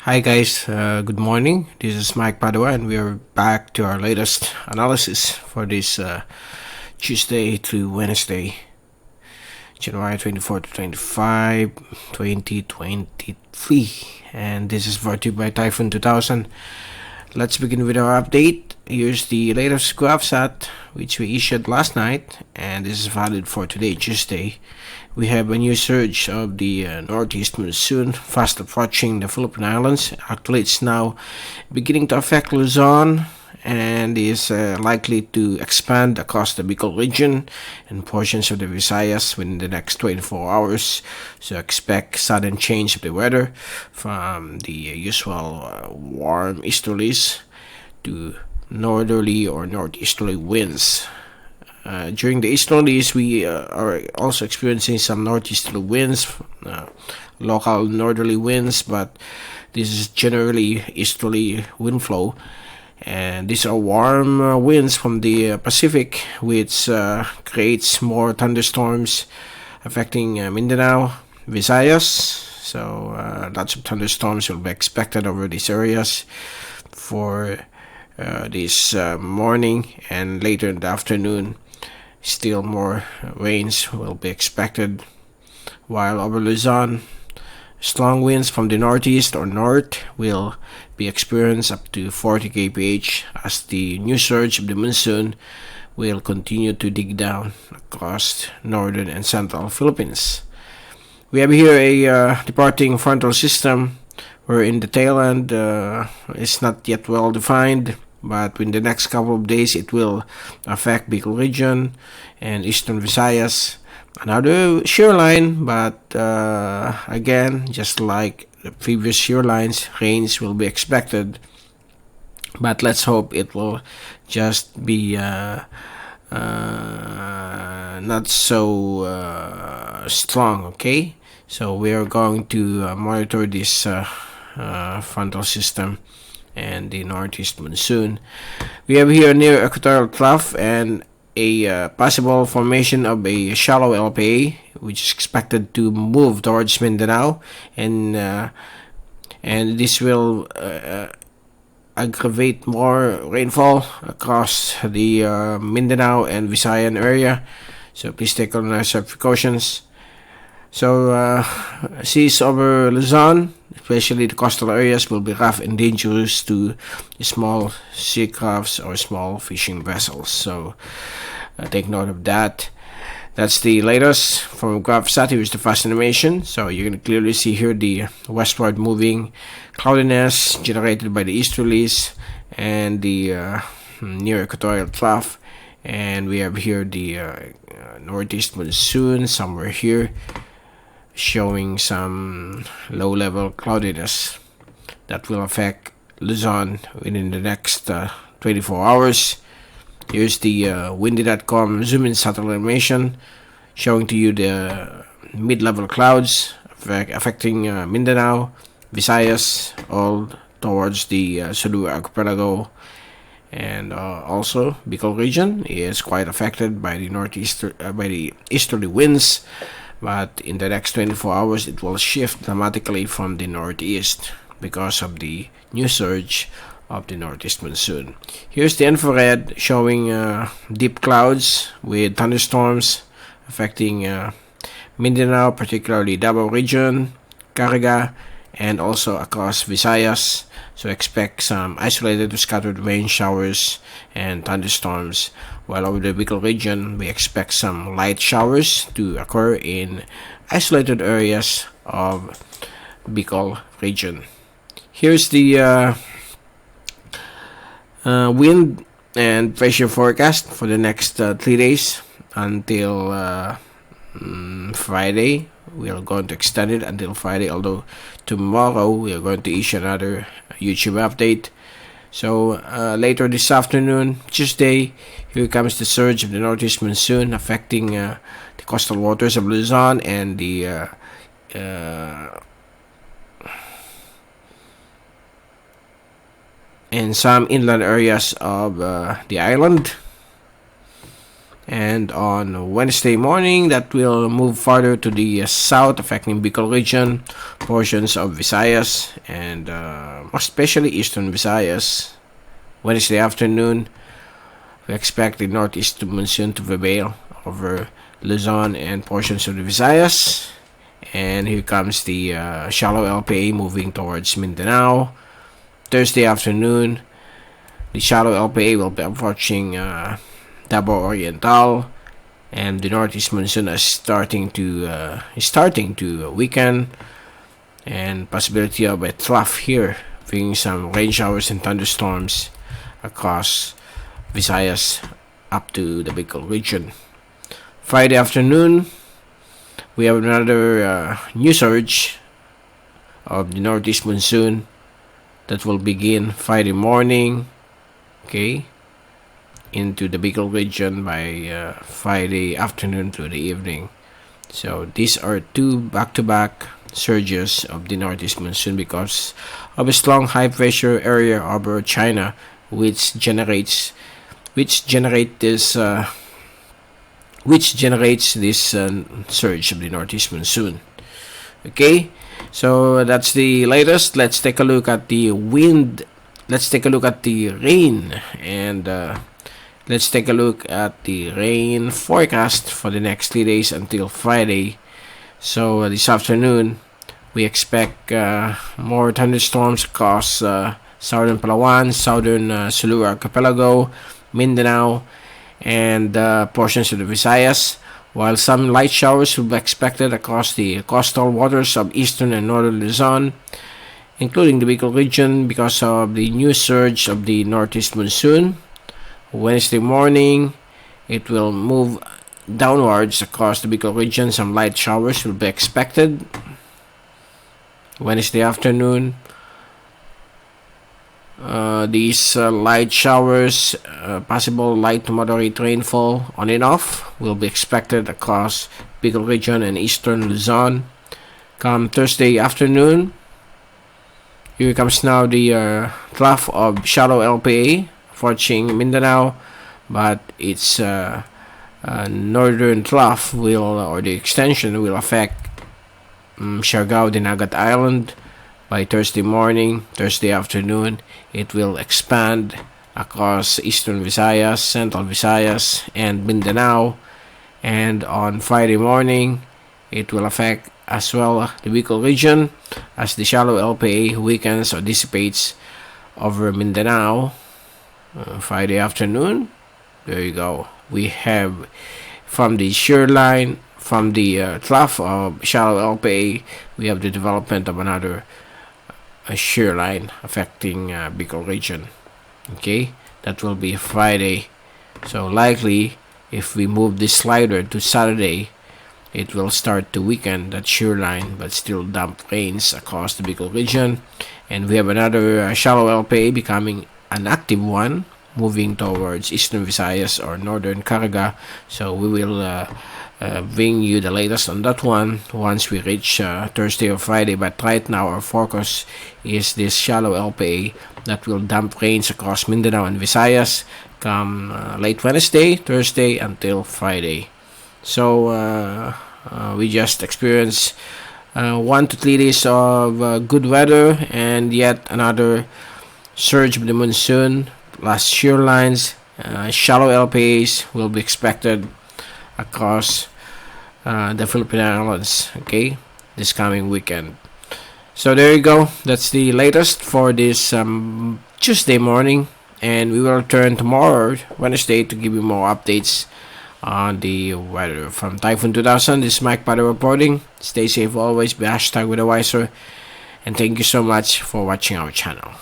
Hi guys, good morning. This is Mike Padua and we are back to our latest analysis for this Tuesday to Wednesday, January 24 to 25, 2023. And this is brought to you by Typhoon2000. Let's begin with our update. Here's the latest GraphSat which we issued last night, and this is valid for today, Tuesday. We have a new surge of the northeast monsoon fast approaching the Philippine Islands. Actually, it's now beginning to affect Luzon and is likely to expand across the Bicol region and portions of the Visayas within the next 24 hours. So expect sudden change of the weather from the usual warm easterlies to northerly or northeasterly winds. During the easterlies, we are also experiencing some northeasterly winds, local northerly winds, but this is generally easterly wind flow. And these are warm winds from the Pacific, which creates more thunderstorms affecting Mindanao, Visayas. So lots of thunderstorms will be expected over these areas for this morning and later in the afternoon. Still more rains will be expected, while over Luzon, strong winds from the northeast or north will be experienced up to 40 kph as the new surge of the monsoon will continue to dig down across northern and central Philippines. We have here a departing frontal system wherein the tail end is not yet well defined, but in the next couple of days it will affect Bicol region and eastern Visayas. Another shear line, but again, just like the previous shear lines, rains will be expected. But let's hope it will just be not so strong, okay? So we are going to monitor this frontal system and the northeast monsoon. We have here near equatorial trough and a possible formation of a shallow LPA, which is expected to move towards Mindanao, and this will aggravate more rainfall across the Mindanao and Visayan area. So please take all necessary precautions. So seas over Luzon, especially the coastal areas, will be rough and dangerous to small sea crafts or small fishing vessels. So take note of that. That's the latest from GraphSat. Here's the fast animation. So you can clearly see here the westward moving cloudiness generated by the easterlies and the near equatorial trough. And we have here the northeast monsoon somewhere here, showing some low-level cloudiness that will affect Luzon within the next 24 hours. Here's the windy.com zoom-in satellite animation showing to you the mid-level clouds affecting Mindanao, Visayas, all towards the Sulu archipelago, and also Bicol region is quite affected by the easterly winds. But in the next 24 hours, it will shift dramatically from the northeast because of the new surge of the northeast monsoon. Here's the infrared showing deep clouds with thunderstorms affecting Mindanao, particularly Davao region, Caraga, and also across Visayas. So expect some isolated to scattered rain showers and thunderstorms, while over the Bicol region we expect some light showers to occur in isolated areas of Bicol region. Here's the wind and pressure forecast for the next 3 days until Friday. We are going to extend it until Friday, although tomorrow we are going to issue another YouTube update. So later this afternoon, Tuesday, here comes the surge of the northeast monsoon affecting the coastal waters of Luzon and the and some inland areas of the island. And on Wednesday morning, that will move farther to the south, affecting Bicol region, portions of Visayas, and and especially Eastern Visayas. Wednesday afternoon, we expect the northeast monsoon to prevail over Luzon and portions of the Visayas. And here comes the shallow LPA moving towards Mindanao. Thursday afternoon, the shallow LPA will be approaching Davao Oriental, and the northeast monsoon is starting to weaken, and possibility of a trough here, bringing some rain showers and thunderstorms across Visayas up to the Bicol region. Friday afternoon, we have another new surge of the northeast monsoon that will begin Friday morning, okay, into the Bicol region by Friday afternoon to the evening. So these are two back-to-back surges of the northeast monsoon because of a strong high pressure area over China, which generates this surge of the northeast monsoon. Okay, so that's the latest. Let's take a look at the wind. Let's take a look at the rain, and let's take a look at the rain forecast for the next 3 days until Friday. So this afternoon, we expect more thunderstorms across southern Palawan, southern Sulu Archipelago, Mindanao, and portions of the Visayas, while some light showers will be expected across the coastal waters of eastern and northern Luzon, including the Bicol region because of the new surge of the northeast monsoon. Wednesday morning, it will move downwards across the Bicol region. Some light showers will be expected. Wednesday afternoon, these light showers, possible light to moderate rainfall on and off, will be expected across Bicol region and eastern Luzon. Come Thursday afternoon, here comes now the trough of shallow LPA approaching Mindanao, but its northern trough or the extension will affect Siargao, Dinagat Island. By Thursday morning, Thursday afternoon, it will expand across eastern Visayas, central Visayas, and Mindanao. And on Friday morning, it will affect as well the Bicol region as the shallow LPA weakens or dissipates over Mindanao. Friday afternoon, there you go. We have from the shear line, from the trough of shallow LPA, we have the development of another shear line affecting Bicol region. Okay, that will be Friday. So likely, if we move this slider to Saturday, it will start to weaken that shear line, but still damp rains across the Bicol region. And we have another shallow LPA becoming an active one, moving towards eastern Visayas or northern Caraga. So we will bring you the latest on that one once we reach Thursday or Friday. But right now our focus is this shallow LPA that will dump rains across Mindanao and Visayas come late Wednesday, Thursday until Friday. So we just experienced 1 to 3 days of good weather, and yet another surge of the monsoon plus shear lines. Shallow LPAs will be expected across the Philippine Islands, okay, this coming weekend. So there you go. That's the latest for this Tuesday morning, and we will return tomorrow, Wednesday, to give you more updates on the weather. From Typhoon2000, this is Mike Padua reporting. Stay safe always, be #WeatherWiser, and thank you so much for watching our channel.